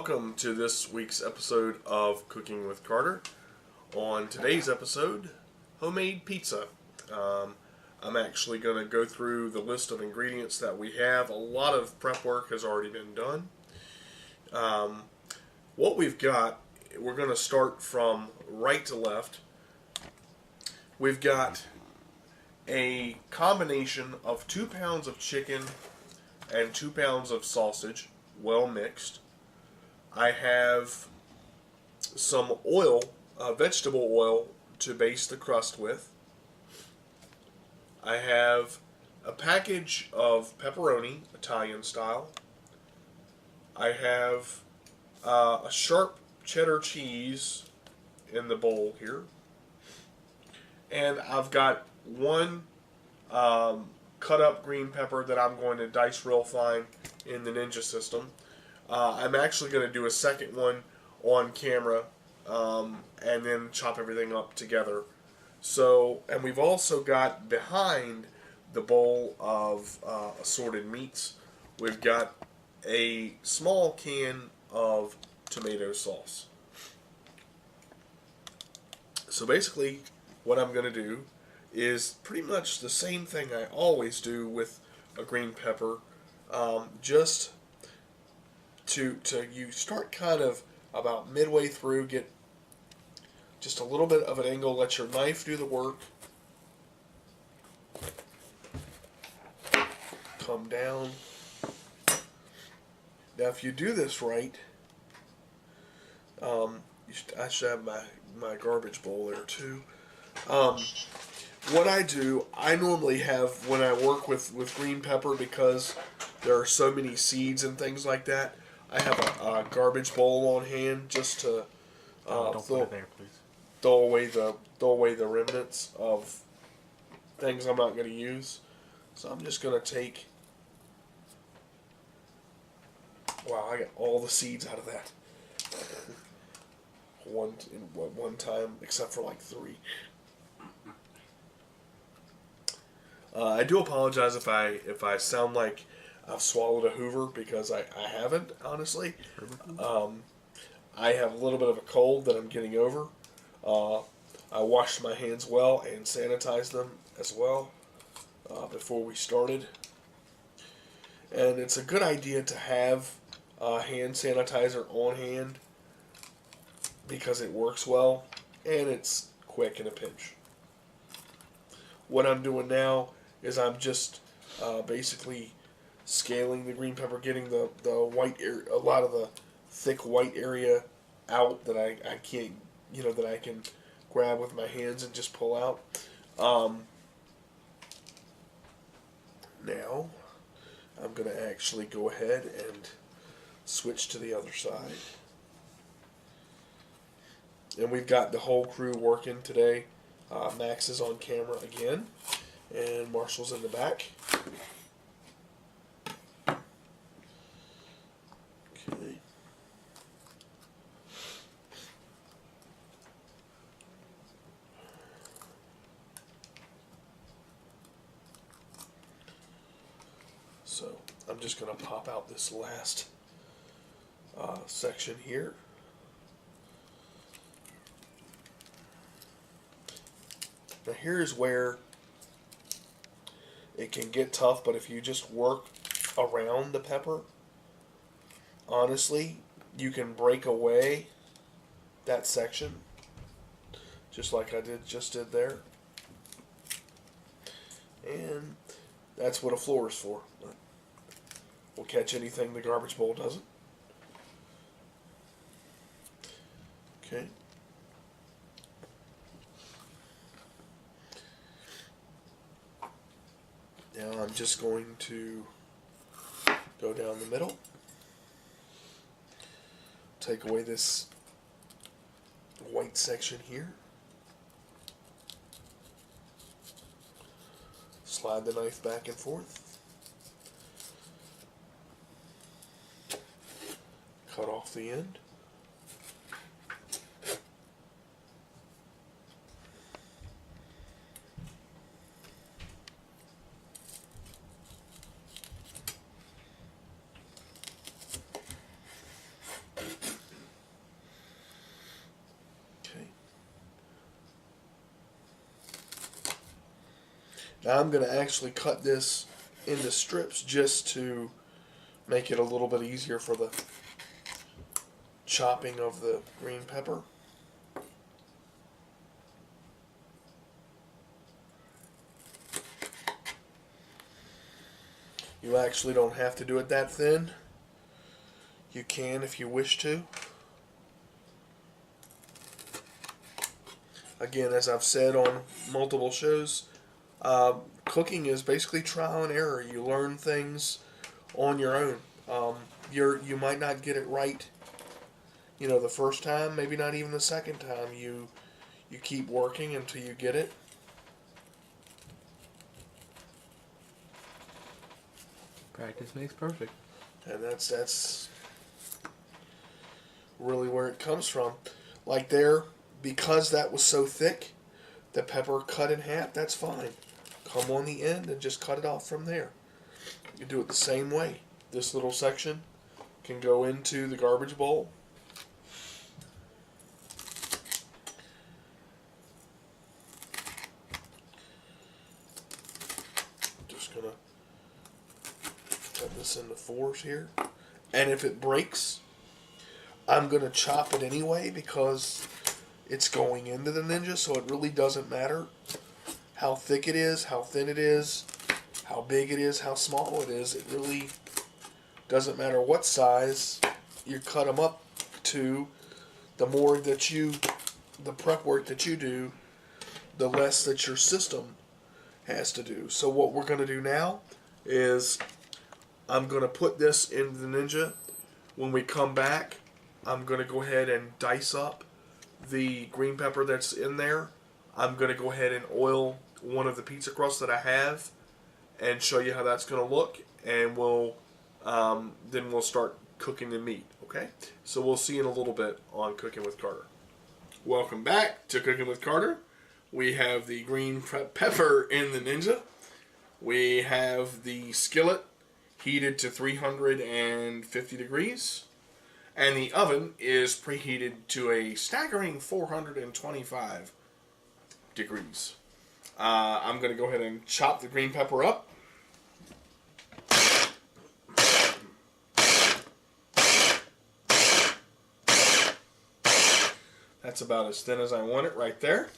welcome to this week's episode of Cooking with Carter. On today's episode, homemade pizza. I'm actually going to go through the list of ingredients that we have. A lot of prep work has already been done. What we've got, we're going to start from right to left. We've got a combination of 2 pounds of chicken and 2 pounds of sausage, well mixed. I have some oil, vegetable oil, to base the crust with. I have a package of pepperoni, Italian style. I have a sharp cheddar cheese in the bowl here. And I've got one cut up green pepper that I'm going to dice real fine in the Ninja system. I'm actually going to do a second one on camera and then chop everything up together. So, and we've also got behind the bowl of assorted meats, we've got a small can of tomato sauce. So basically, what I'm going to do is pretty much the same thing I always do with a green pepper, just to you start kind of about midway through, get just a little bit of an angle, let your knife do the work, come down. Now if you do this right, I should have my garbage bowl there too. What I do, I normally have, when I work with green pepper, because there are so many seeds and things like that, I have a garbage bowl on hand just to don't put it there, please. throw away the remnants of things I'm not going to use. So I'm just going to take. Wow, I got all the seeds out of that. one time, except for like 3. I do apologize if I sound like I've swallowed a Hoover, because I haven't, honestly. I have a little bit of a cold that I'm getting over. I washed my hands well and sanitized them as well before we started. And it's a good idea to have hand sanitizer on hand, because it works well and it's quick in a pinch. What I'm doing now is I'm just basically scaling the green pepper, getting the white a lot of the thick white area out that I can't, that I can grab with my hands and just pull out. Now I'm going to actually go ahead and switch to the other side. And we've got the whole crew working today. Max is on camera again, and Marshall's in the back. Okay. So I'm just going to pop out this last section here. Now here's where it can get tough, but if you just work around the pepper, honestly, you can break away that section, just like I just did there. And that's what a floor is for. We'll catch anything the garbage bowl doesn't. Okay. Now I'm just going to go down the middle, take away this white section here, slide the knife back and forth, cut off the end. Now I'm going to actually cut this into strips just to make it a little bit easier for the chopping of the green pepper. You actually don't have to do it that thin. You can if you wish to. Again, as I've said on multiple shows, cooking is basically trial and error. You learn things on your own. You might not get it right, the first time, maybe not even the second time. You keep working until you get it. Practice makes perfect. And that's really where it comes from. Like there, because that was so thick, the pepper cut in half, that's fine. Come on the end and just cut it off from there. You do it the same way. This little section can go into the garbage bowl. Just gonna cut this into fours here. And if it breaks, I'm gonna chop it anyway because it's going into the Ninja, so it really doesn't matter how thick it is, how thin it is, how big it is, how small it is. It really doesn't matter what size you cut them up to. The more that the prep work that you do, the less that your system has to do. So what we're going to do now is I'm going to put this into the Ninja. When we come back, I'm going to go ahead and dice up the green pepper that's in there. I'm going to go ahead and oil one of the pizza crusts that I have and show you how that's going to look, and then we'll start cooking the meat. Okay, so we'll see in a little bit on Cooking with Carter. Welcome back to Cooking with Carter. We have the green pepper in the Ninja. We have the skillet heated to 350 degrees. And the oven is preheated to a staggering 425 degrees. I'm going to go ahead and chop the green pepper up. That's about as thin as I want it right there.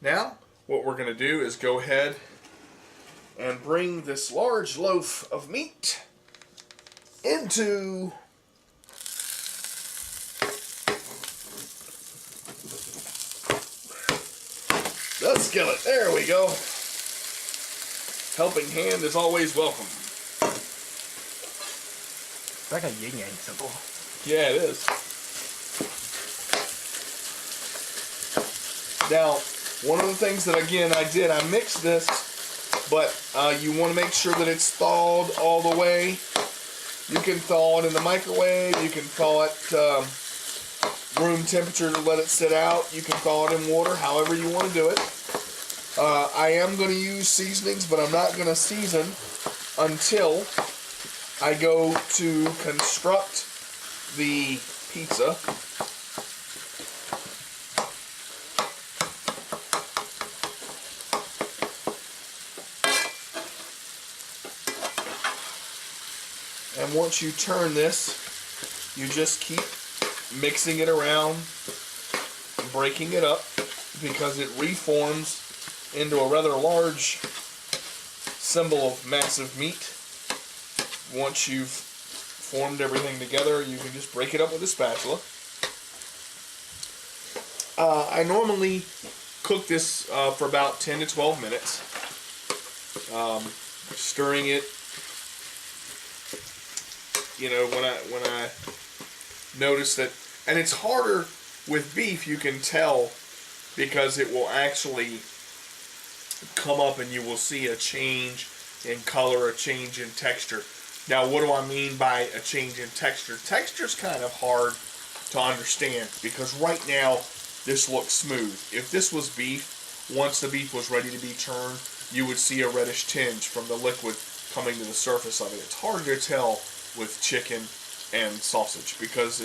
Now, what we're going to do is go ahead and bring this large loaf of meat into the skillet. There we go. Helping hand is always welcome. It's like a yin yang symbol. Yeah, it is. Now, one of the things that, again, I mixed this, but you want to make sure that it's thawed all the way. You can thaw it in the microwave. You can thaw it room temperature to let it sit out. You can thaw it in water, however you want to do it. I am going to use seasonings, but I'm not going to season until I go to construct the pizza. And once you turn this, you just keep mixing it around, breaking it up, because it reforms into a rather large symbol of massive meat. Once you've formed everything together, you can just break it up with a spatula. I normally cook this for about 10 to 12 minutes, stirring it. You know, when I notice that, and it's harder with beef, you can tell, because it will actually come up and you will see a change in color, a change in texture. Now, what do I mean by a change in texture? Texture's kind of hard to understand, because right now this looks smooth. If this was beef, once the beef was ready to be turned, you would see a reddish tinge from the liquid coming to the surface of it. It's hard to tell with chicken and sausage, because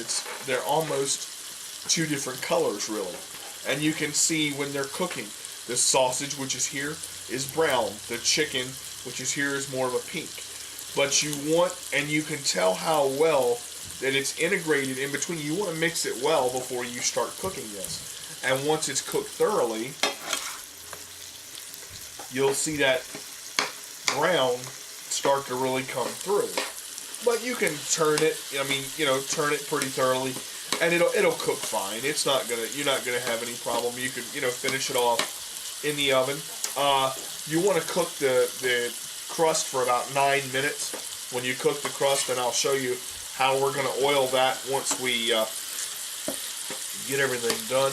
they're almost two different colors, really. And you can see when they're cooking. This sausage, which is here, is brown. The chicken, which is here, is more of a pink. But you want, and you can tell how well that it's integrated in between. You want to mix it well before you start cooking this. And once it's cooked thoroughly, you'll see that brown start to really come through. But you can turn it, turn it pretty thoroughly, and it'll cook fine. You're not gonna have any problem. You could, finish it off in the oven. You want to cook the crust for about 9 minutes. When you cook the crust, and I'll show you how we're gonna oil that once we get everything done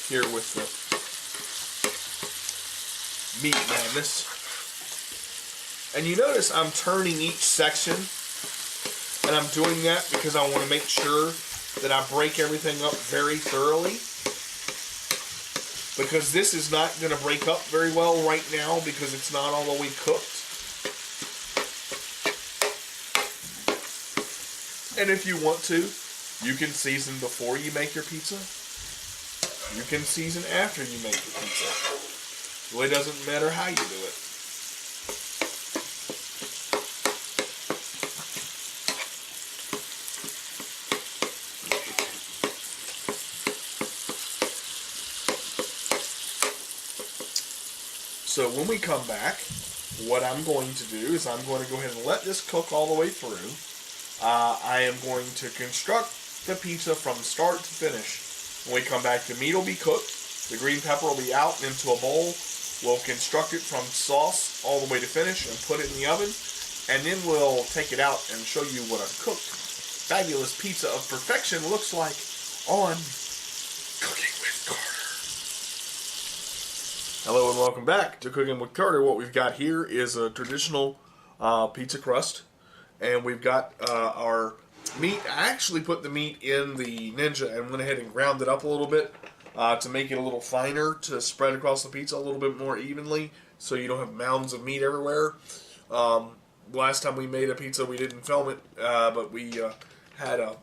here with the meat madness. And you notice I'm turning each section, and I'm doing that because I want to make sure that I break everything up very thoroughly, because this is not going to break up very well right now because it's not all the way cooked. And if you want to, you can season before you make your pizza. You can season after you make your pizza. It really doesn't matter how you do it. So when we come back, what I'm going to do is I'm going to go ahead and let this cook all the way through. I am going to construct the pizza from start to finish. When we come back, the meat will be cooked. The green pepper will be out into a bowl. We'll construct it from sauce all the way to finish and put it in the oven. And then we'll take it out and show you what a cooked, fabulous pizza of perfection looks like on Cooking with Carter. Hello and welcome back to Cooking with Carter. What we've got here is a traditional pizza crust. And we've got our meat. I actually put the meat in the Ninja and went ahead and ground it up a little bit to make it a little finer, to spread across the pizza a little bit more evenly so you don't have mounds of meat everywhere. Last time we made a pizza, we didn't film it, but we had a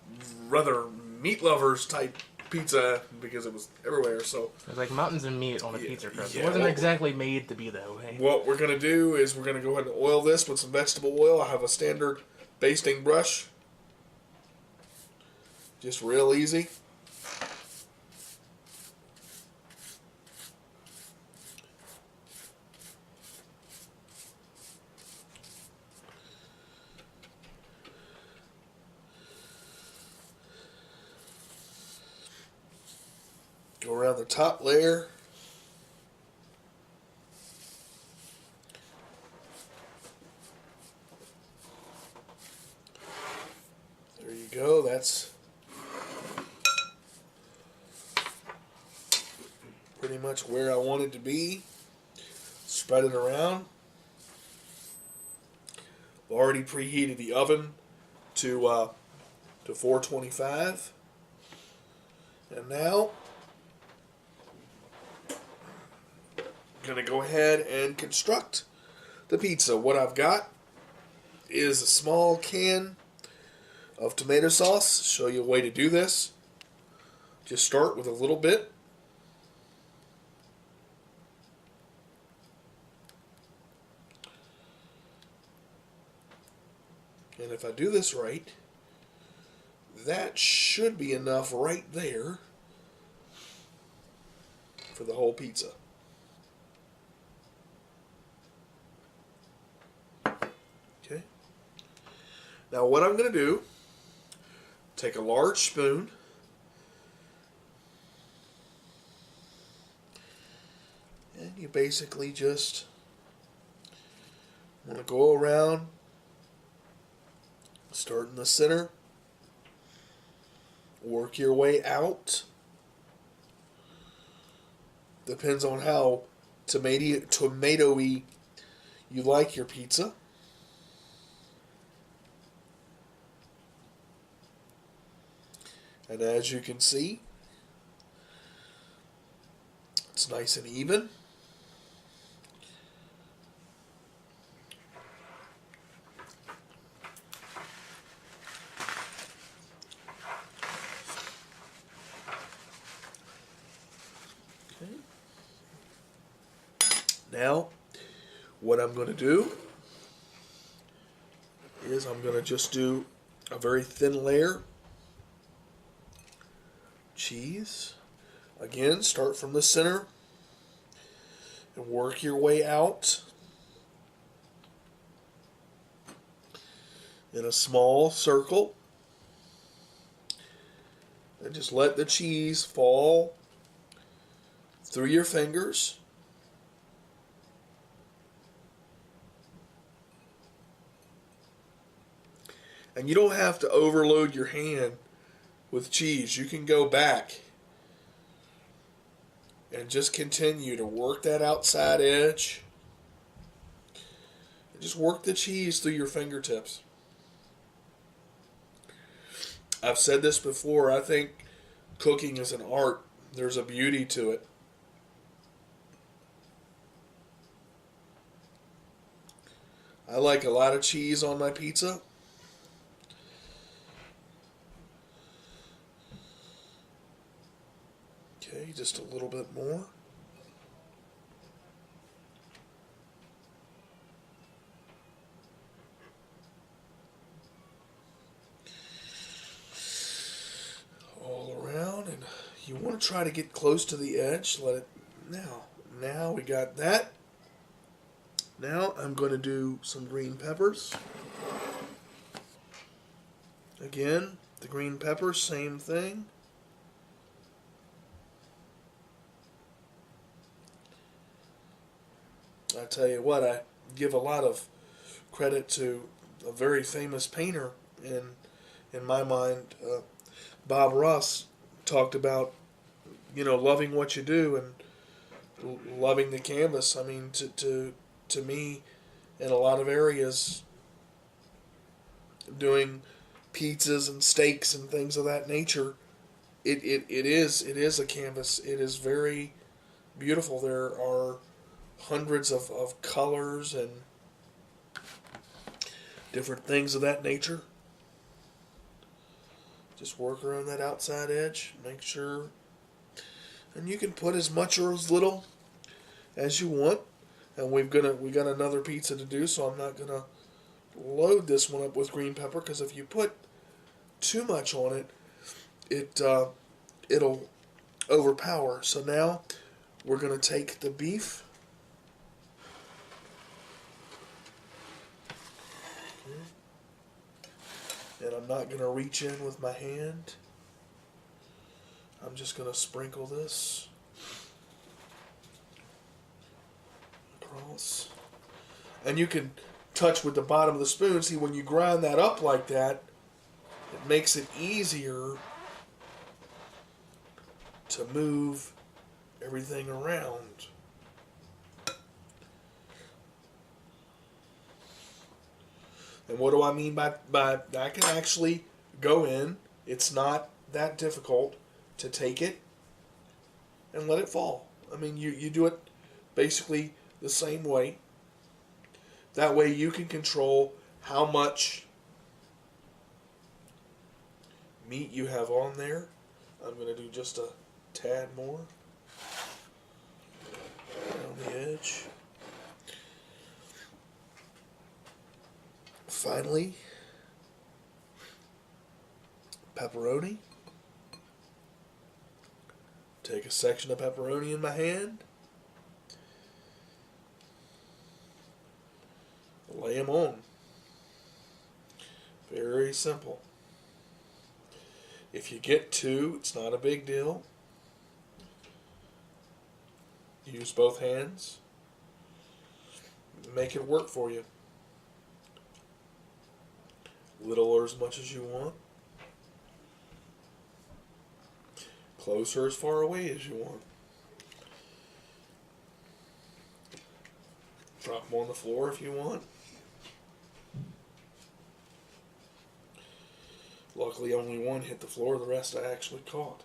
rather meat lovers type pizza because it was everywhere. So There's like mountains of meat on a pizza crust. yeah, It wasn't exactly made to be that way. what we're going to do is we're going to go ahead and oil this with some vegetable oil. I have a standard basting brush. Just real easy. Go around the top layer. There you go. That's pretty much where I want it to be. Spread it around. I've already preheated the oven to 425. And now I'm going to go ahead and construct the pizza. What I've got is a small can of tomato sauce. Show you a way to do this. Just start with a little bit. And if I do this right, that should be enough right there for the whole pizza. Okay. Now what I'm going to do, take a large spoon, and you basically just want to go around, start in the center, work your way out. Depends on how tomatoey you like your pizza. And as you can see, it's nice and even. Now, what I'm going to do is I'm going to just do a very thin layer. Cheese. Again, start from the center and work your way out in a small circle. And just let the cheese fall through your fingers. And you don't have to overload your hand with cheese. You can go back and just continue to work that outside edge. And just work the cheese through your fingertips. I've said this before, I think cooking is an art. There's a beauty to it. I like a lot of cheese on my pizza. Okay, just a little bit more. All around, and you want to try to get close to the edge. Let it now we got that. Now I'm going to do some green peppers. Again, the green peppers, same thing. I tell you what, I give a lot of credit to a very famous painter in my mind. Bob Ross talked about, loving what you do and loving the canvas. I mean, to me, in a lot of areas, doing pizzas and steaks and things of that nature, it is a canvas. It is very beautiful. There are hundreds of colors and different things of that nature. Just work around that outside edge. Make sure. And you can put as much or as little as you want. And we got another pizza to do, so I'm not gonna load this one up with green pepper, because if you put too much on it, it'll overpower. So now we're gonna take the beef. And I'm not going to reach in with my hand. I'm just going to sprinkle this across. And you can touch with the bottom of the spoon. See, when you grind that up like that, it makes it easier to move everything around. And what do I mean by I can actually go in. It's not that difficult to take it and let it fall. I mean, you do it basically the same way. That way you can control how much meat you have on there. I'm going to do just a tad more on the edge. Finally, pepperoni. Take a section of pepperoni in my hand. Lay them on. Very simple. If you get two, it's not a big deal. Use both hands. Make it work for you. Little or as much as you want. Close or as far away as you want. Drop them on the floor if you want. Luckily only one hit the floor, the rest I actually caught.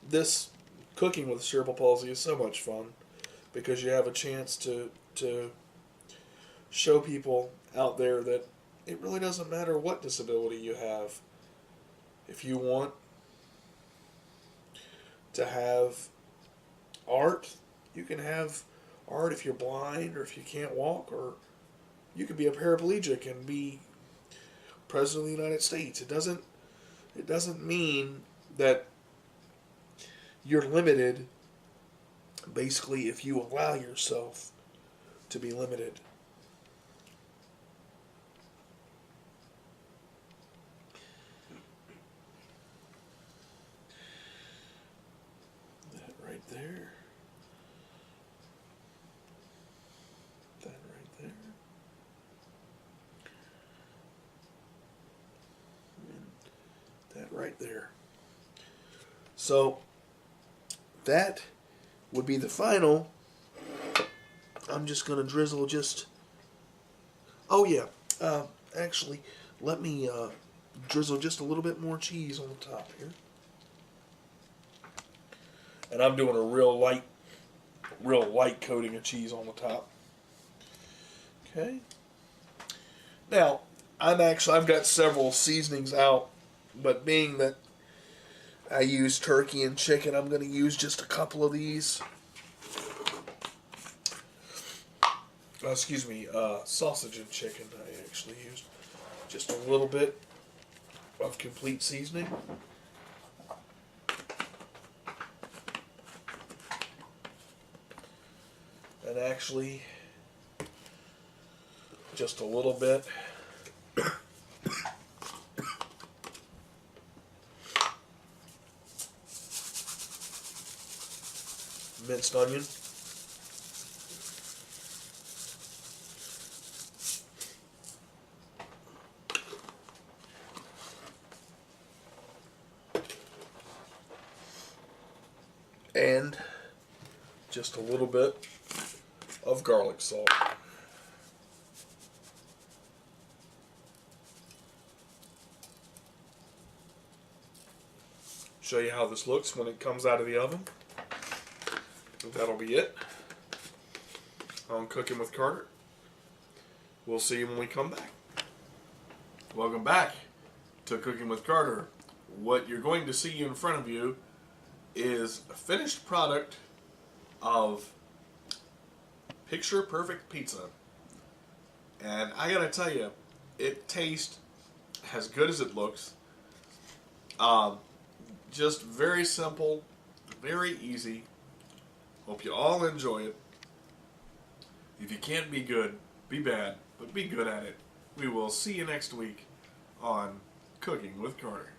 This cooking with cerebral palsy is so much fun, because you have a chance to show people out there that it really doesn't matter what disability you have. If you want to have art. You can have art if you're blind or if you can't walk, or you could be a paraplegic and be president of the United States. It doesn't mean that you're limited, basically, if you allow yourself to be limited. That right there. That right there. And that right there. So that would be the final. I'm just going to drizzle just... Oh, yeah. Actually, let me drizzle just a little bit more cheese on the top here. And I'm doing a real light coating of cheese on the top. Okay. Now, I've got several seasonings out, but being that I use turkey and chicken, I'm going to use just a couple of these. Sausage and chicken. I actually used just a little bit of complete seasoning. And actually, just a little bit. Minced onion. And just a little bit of garlic salt. Show you how this looks when it comes out of the oven. That'll be it on Cooking with Carter. We'll see you when we come back. Welcome back to Cooking with Carter. What you're going to see in front of you is a finished product of Picture Perfect Pizza. And I gotta tell you, it tastes as good as it looks. Just very simple, very easy. Hope you all enjoy it. If you can't be good, be bad, but be good at it. We will see you next week on Cooking with Carter.